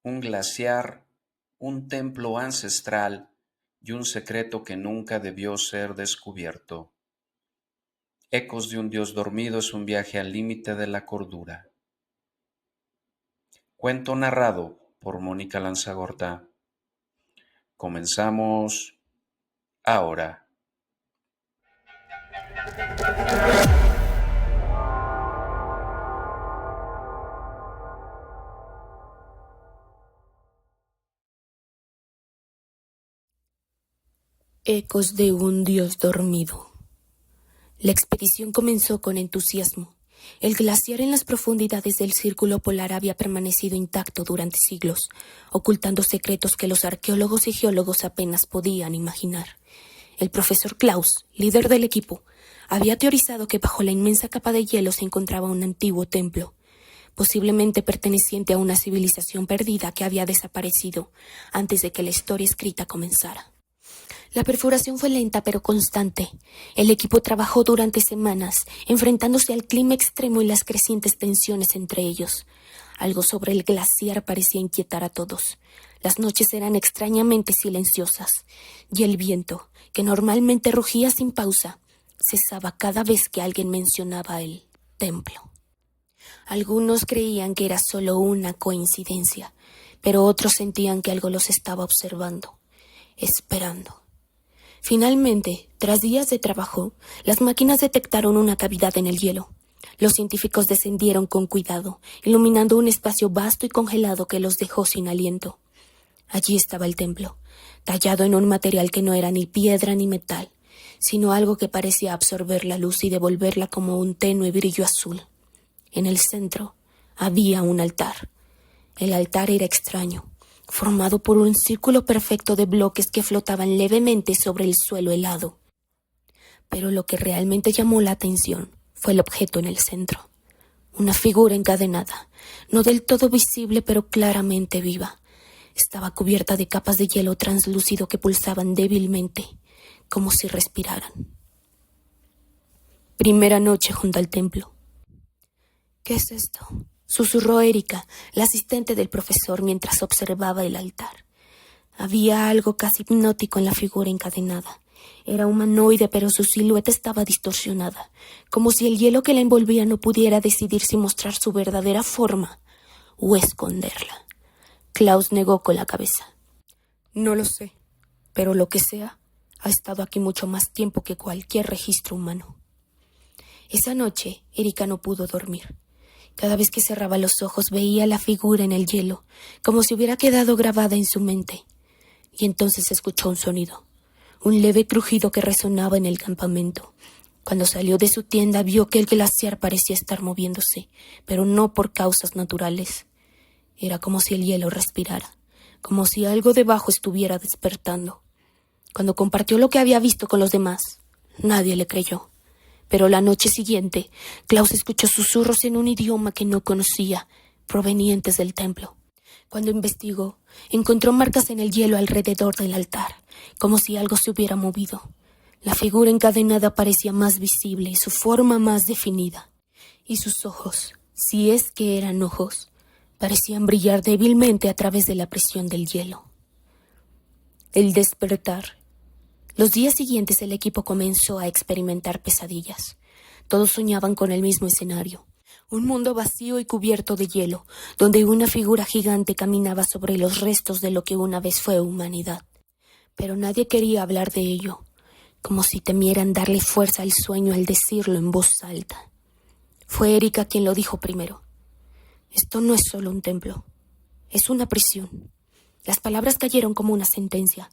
un glaciar, un templo ancestral y un secreto que nunca debió ser descubierto. Ecos de un dios dormido es un viaje al límite de la cordura. Cuento narrado por Mónica Lanzagorta. Comenzamos ahora. Ecos de un dios dormido. La expedición comenzó con entusiasmo. El glaciar en las profundidades del círculo polar había permanecido intacto durante siglos, ocultando secretos que los arqueólogos y geólogos apenas podían imaginar. El profesor Klaus, líder del equipo, había teorizado que bajo la inmensa capa de hielo se encontraba un antiguo templo, posiblemente perteneciente a una civilización perdida que había desaparecido antes de que la historia escrita comenzara. La perforación fue lenta pero constante. El equipo trabajó durante semanas, enfrentándose al clima extremo y las crecientes tensiones entre ellos. Algo sobre el glaciar parecía inquietar a todos. Las noches eran extrañamente silenciosas, y el viento, que normalmente rugía sin pausa, cesaba cada vez que alguien mencionaba el templo. Algunos creían que era solo una coincidencia, pero otros sentían que algo los estaba observando, esperando. Finalmente, tras días de trabajo, las máquinas detectaron una cavidad en el hielo. Los científicos descendieron con cuidado, iluminando un espacio vasto y congelado que los dejó sin aliento. Allí estaba el templo, tallado en un material que no era ni piedra ni metal, sino algo que parecía absorber la luz y devolverla como un tenue brillo azul. En el centro había un altar. El altar era extraño, formado por un círculo perfecto de bloques que flotaban levemente sobre el suelo helado. Pero lo que realmente llamó la atención fue el objeto en el centro. Una figura encadenada, no del todo visible pero claramente viva. Estaba cubierta de capas de hielo translúcido que pulsaban débilmente, como si respiraran. Primera noche junto al templo. ¿Qué es esto?, susurró Erika, la asistente del profesor, mientras observaba el altar. Había algo casi hipnótico en la figura encadenada. Era humanoide, pero su silueta estaba distorsionada, como si el hielo que la envolvía no pudiera decidir si mostrar su verdadera forma o esconderla. Klaus negó con la cabeza. No lo sé, pero lo que sea, ha estado aquí mucho más tiempo que cualquier registro humano. Esa noche, Erika no pudo dormir. Cada vez que cerraba los ojos veía la figura en el hielo, como si hubiera quedado grabada en su mente. Y entonces escuchó un sonido, un leve crujido que resonaba en el campamento. Cuando salió de su tienda vio que el glaciar parecía estar moviéndose, pero no por causas naturales. Era como si el hielo respirara, como si algo debajo estuviera despertando. Cuando compartió lo que había visto con los demás, nadie le creyó. Pero la noche siguiente, Klaus escuchó susurros en un idioma que no conocía, provenientes del templo. Cuando investigó, encontró marcas en el hielo alrededor del altar, como si algo se hubiera movido. La figura encadenada parecía más visible y su forma más definida. Y sus ojos, si es que eran ojos, parecían brillar débilmente a través de la presión del hielo. El despertar. Los días siguientes el equipo comenzó a experimentar pesadillas. Todos soñaban con el mismo escenario. Un mundo vacío y cubierto de hielo, donde una figura gigante caminaba sobre los restos de lo que una vez fue humanidad. Pero nadie quería hablar de ello, como si temieran darle fuerza al sueño al decirlo en voz alta. Fue Erika quien lo dijo primero. Esto no es solo un templo, es una prisión. Las palabras cayeron como una sentencia.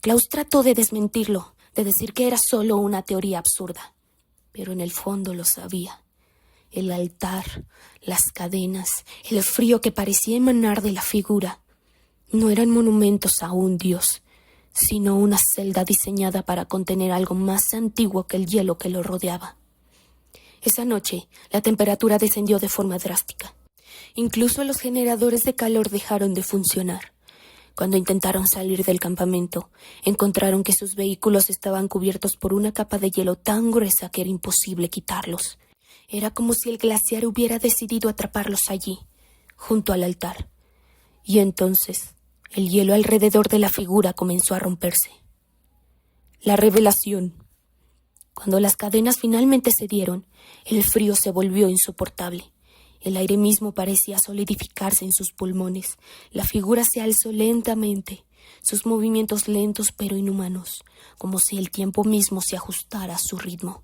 Klaus trató de desmentirlo, de decir que era solo una teoría absurda. Pero en el fondo lo sabía. El altar, las cadenas, el frío que parecía emanar de la figura, no eran monumentos a un dios, sino una celda diseñada para contener algo más antiguo que el hielo que lo rodeaba. Esa noche, la temperatura descendió de forma drástica. Incluso los generadores de calor dejaron de funcionar. Cuando intentaron salir del campamento, encontraron que sus vehículos estaban cubiertos por una capa de hielo tan gruesa que era imposible quitarlos. Era como si el glaciar hubiera decidido atraparlos allí, junto al altar. Y entonces, el hielo alrededor de la figura comenzó a romperse. La revelación. Cuando las cadenas finalmente cedieron, el frío se volvió insoportable. El aire mismo parecía solidificarse en sus pulmones. La figura se alzó lentamente, sus movimientos lentos pero inhumanos, como si el tiempo mismo se ajustara a su ritmo.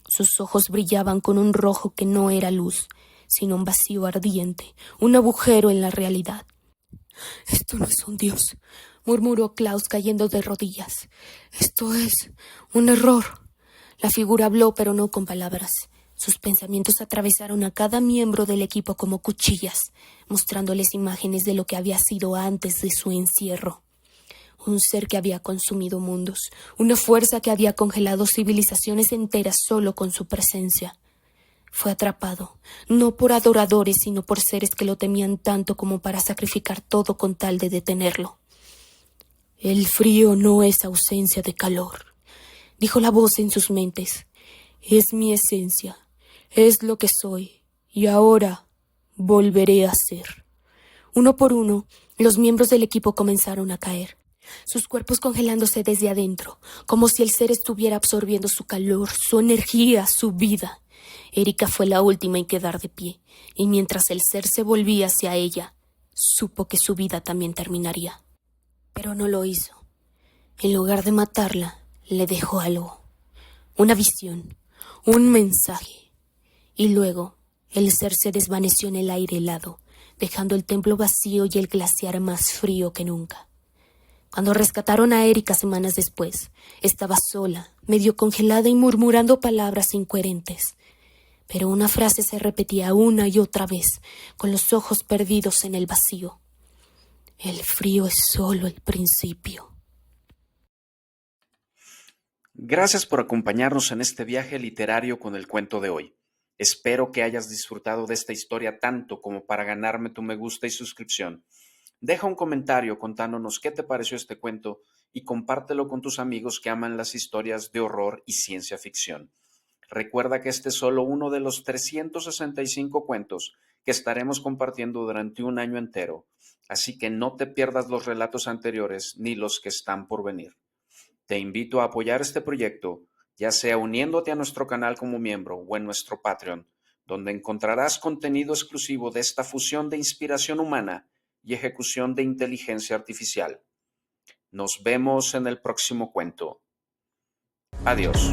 Sus ojos brillaban con un rojo que no era luz, sino un vacío ardiente, un agujero en la realidad. «Esto no es un dios», murmuró Klaus cayendo de rodillas. «Esto es un error». La figura habló, pero no con palabras. Sus pensamientos atravesaron a cada miembro del equipo como cuchillas, mostrándoles imágenes de lo que había sido antes de su encierro. Un ser que había consumido mundos, una fuerza que había congelado civilizaciones enteras solo con su presencia. Fue atrapado, no por adoradores, sino por seres que lo temían tanto como para sacrificar todo con tal de detenerlo. «El frío no es ausencia de calor», dijo la voz en sus mentes. «Es mi esencia, es lo que soy, y ahora volveré a ser». Uno por uno, los miembros del equipo comenzaron a caer, sus cuerpos congelándose desde adentro, como si el ser estuviera absorbiendo su calor, su energía, su vida. Erika fue la última en quedar de pie, y mientras el ser se volvía hacia ella, supo que su vida también terminaría. Pero no lo hizo. En lugar de matarla, le dejó algo. Una visión, un mensaje. Y luego, el ser se desvaneció en el aire helado, dejando el templo vacío y el glaciar más frío que nunca. Cuando rescataron a Erika semanas después, estaba sola, medio congelada y murmurando palabras incoherentes. Pero una frase se repetía una y otra vez, con los ojos perdidos en el vacío. «El frío es solo el principio». Gracias por acompañarnos en este viaje literario con el cuento de hoy. Espero que hayas disfrutado de esta historia tanto como para ganarme tu me gusta y suscripción. Deja un comentario contándonos qué te pareció este cuento y compártelo con tus amigos que aman las historias de horror y ciencia ficción. Recuerda que este es solo uno de los 365 cuentos que estaremos compartiendo durante un año entero, así que no te pierdas los relatos anteriores ni los que están por venir. Te invito a apoyar este proyecto, ya sea uniéndote a nuestro canal como miembro o en nuestro Patreon, donde encontrarás contenido exclusivo de esta fusión de inspiración humana y ejecución de inteligencia artificial. Nos vemos en el próximo cuento. Adiós.